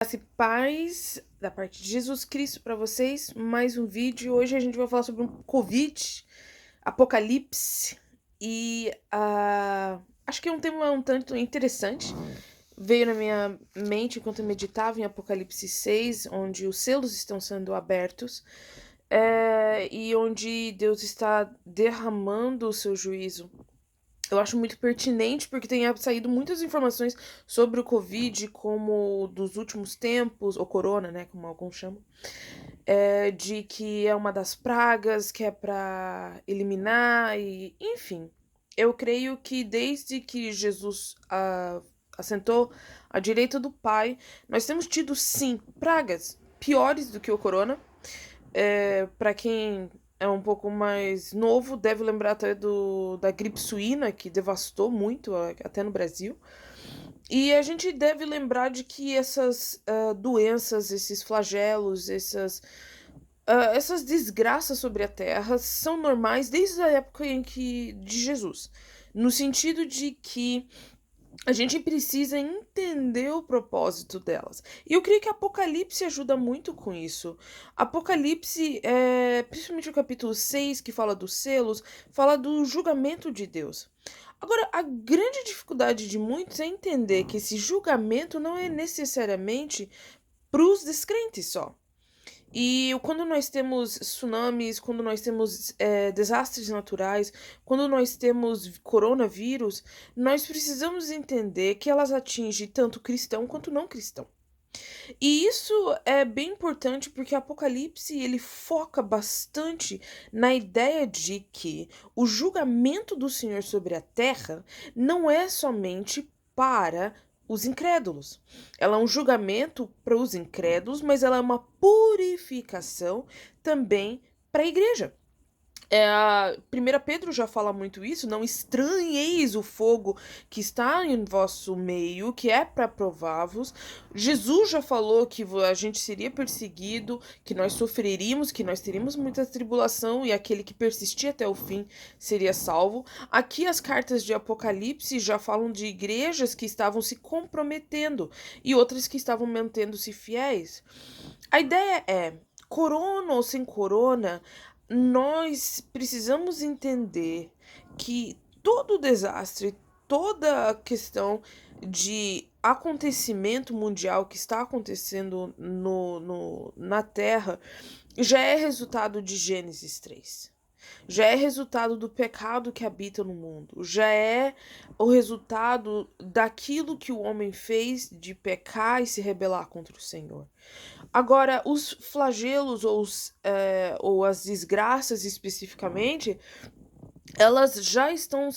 Graça e paz da parte de Jesus Cristo para vocês. Mais um vídeo. Hoje a gente vai falar sobre um Covid, Apocalipse e acho que é um tema um tanto interessante. Veio na minha mente enquanto eu meditava em Apocalipse 6, onde os selos estão sendo abertos e onde Deus está derramando o seu juízo. Eu acho muito pertinente porque tem saído muitas informações sobre o Covid, como dos últimos tempos, ou corona, né, como alguns chamam, de que é uma das pragas, que é para eliminar, e enfim. Eu creio que desde que Jesus assentou à direita do Pai, nós temos tido, sim, pragas piores do que o corona. Para quem é um pouco mais novo, deve lembrar até da gripe suína, que devastou muito, até no Brasil. E a gente deve lembrar de que essas doenças, esses flagelos, essas desgraças sobre a Terra são normais desde a época de Jesus. No sentido de que a gente precisa entender o propósito delas. E eu creio que Apocalipse ajuda muito com isso. Apocalipse, principalmente o capítulo 6, que fala dos selos, fala do julgamento de Deus. Agora, a grande dificuldade de muitos é entender que esse julgamento não é necessariamente para os descrentes só. E quando nós temos tsunamis, quando nós temos desastres naturais, quando nós temos coronavírus, nós precisamos entender que elas atingem tanto cristão quanto não cristão. E isso é bem importante porque Apocalipse ele foca bastante na ideia de que o julgamento do Senhor sobre a terra não é somente para os incrédulos. Ela é um julgamento para os incrédulos, mas ela é uma purificação também para a igreja. A 1 Pedro já fala muito isso, não estranheis o fogo que está em vosso meio, que é para provar-vos. Jesus já falou que a gente seria perseguido, que nós sofreríamos, que nós teríamos muita tribulação e aquele que persistir até o fim seria salvo. Aqui as cartas de Apocalipse já falam de igrejas que estavam se comprometendo e outras que estavam mantendo-se fiéis. A ideia é, corona ou sem corona, nós precisamos entender que todo desastre, toda a questão de acontecimento mundial que está acontecendo na Terra já é resultado de Gênesis 3. Já é resultado do pecado que habita no mundo. Já é o resultado daquilo que o homem fez de pecar e se rebelar contra o Senhor. Agora, os flagelos ou as desgraças especificamente, elas já estão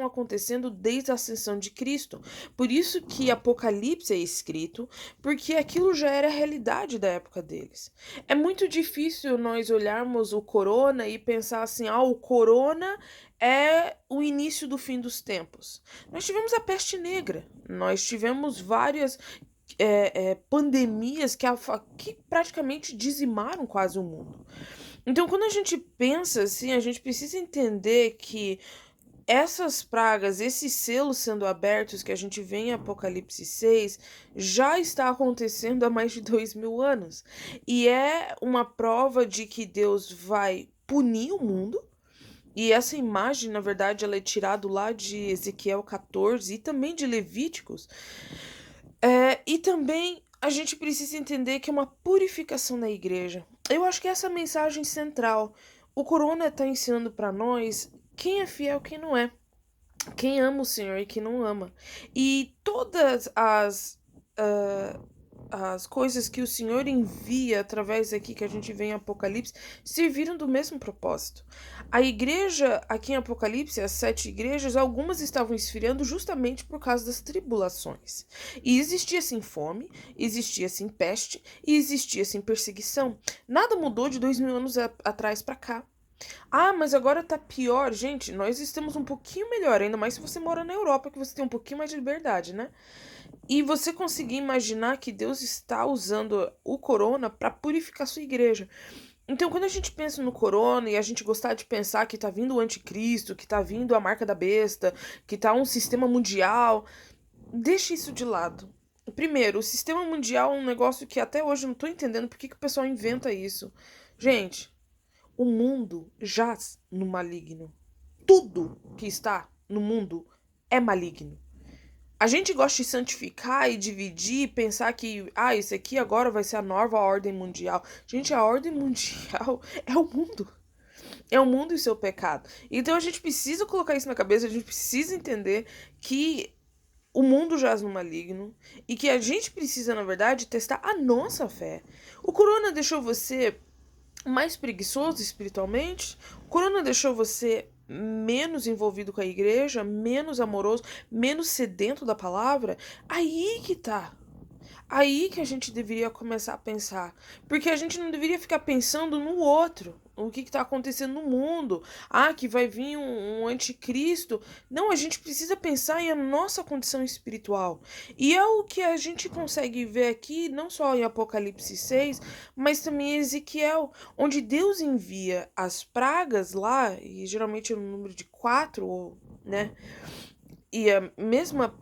acontecendo desde a ascensão de Cristo. Por isso que Apocalipse é escrito, porque aquilo já era a realidade da época deles. É muito difícil nós olharmos o corona e pensar assim, o corona é o início do fim dos tempos. Nós tivemos a peste negra, nós tivemos várias pandemias que praticamente dizimaram quase o mundo. Então, quando a gente pensa assim, a gente precisa entender que essas pragas, esses selos sendo abertos que a gente vê em Apocalipse 6, já está acontecendo há mais de 2000 anos. E é uma prova de que Deus vai punir o mundo. E essa imagem, na verdade, ela é tirada lá de Ezequiel 14 e também de Levíticos. E também a gente precisa entender que é uma purificação na igreja. Eu acho que essa é a mensagem central. O Corona está ensinando para nós quem é fiel e quem não é. Quem ama o Senhor e quem não ama. E todas as coisas que o Senhor envia através aqui que a gente vê em Apocalipse serviram do mesmo propósito. A igreja aqui em Apocalipse, as 7 igrejas, algumas estavam esfriando justamente por causa das tribulações. E existia sim fome, existia sim peste e existia sim perseguição. Nada mudou de 2000 anos atrás para cá. Mas agora tá pior. Gente, nós estamos um pouquinho melhor, ainda mais se você mora na Europa, que você tem um pouquinho mais de liberdade, né? E você conseguir imaginar que Deus está usando o corona para purificar sua igreja. Então, quando a gente pensa no corona e a gente gostar de pensar que tá vindo o anticristo, que tá vindo a marca da besta, que tá um sistema mundial, deixa isso de lado. Primeiro, o sistema mundial é um negócio que até hoje eu não tô entendendo por que o pessoal inventa isso. Gente, o mundo jaz no maligno. Tudo que está no mundo é maligno. A gente gosta de santificar e dividir, pensar que, isso aqui agora vai ser a nova ordem mundial. Gente, a ordem mundial é o mundo. É o mundo e o seu pecado. Então a gente precisa colocar isso na cabeça, a gente precisa entender que o mundo jaz no maligno e que a gente precisa, na verdade, testar a nossa fé. O corona deixou você mais preguiçoso espiritualmente? O corona deixou você menos envolvido com a igreja, menos amoroso, menos sedento da palavra? Aí que tá. Aí que a gente deveria começar a pensar. Porque a gente não deveria ficar pensando no outro. O que está acontecendo no mundo. Que vai vir um anticristo. Não, a gente precisa pensar em a nossa condição espiritual. E é o que a gente consegue ver aqui, não só em Apocalipse 6, mas também em Ezequiel, onde Deus envia as pragas lá, e geralmente é no número de 4, né? E a mesma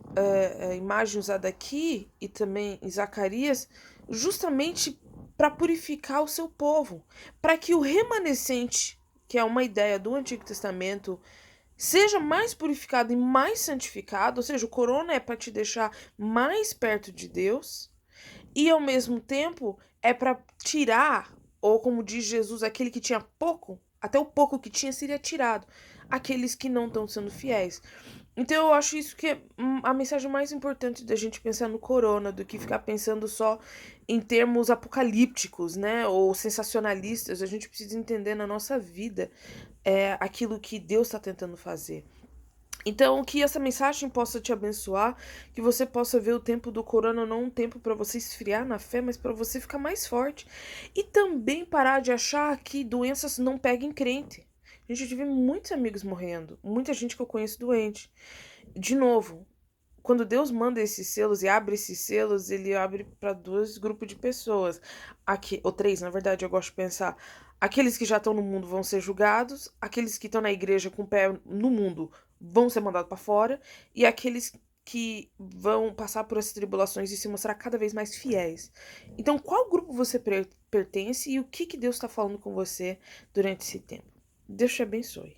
imagem usada aqui e também em Zacarias, justamente para purificar o seu povo, para que o remanescente, que é uma ideia do Antigo Testamento, seja mais purificado e mais santificado, ou seja, o corona é para te deixar mais perto de Deus, e ao mesmo tempo é para tirar, ou como diz Jesus, aquele que tinha pouco, até o pouco que tinha seria tirado, aqueles que não estão sendo fiéis. Então eu acho isso que é a mensagem mais importante da gente pensar no corona, do que ficar pensando só em termos apocalípticos, né, ou sensacionalistas. A gente precisa entender na nossa vida aquilo que Deus está tentando fazer. Então, que essa mensagem possa te abençoar, que você possa ver o tempo do corona não um tempo para você esfriar na fé, mas para você ficar mais forte. E também parar de achar que doenças não pegam crente. Gente, eu tive muitos amigos morrendo, muita gente que eu conheço doente. De novo, quando Deus manda esses selos e abre esses selos, ele abre para dois grupos de pessoas. Aqui, ou três, na verdade, eu gosto de pensar. Aqueles que já estão no mundo vão ser julgados, aqueles que estão na igreja com o pé no mundo vão ser mandados para fora, e aqueles que vão passar por essas tribulações e se mostrar cada vez mais fiéis. Então, qual grupo você pertence e o que Deus está falando com você durante esse tempo? Deus te abençoe.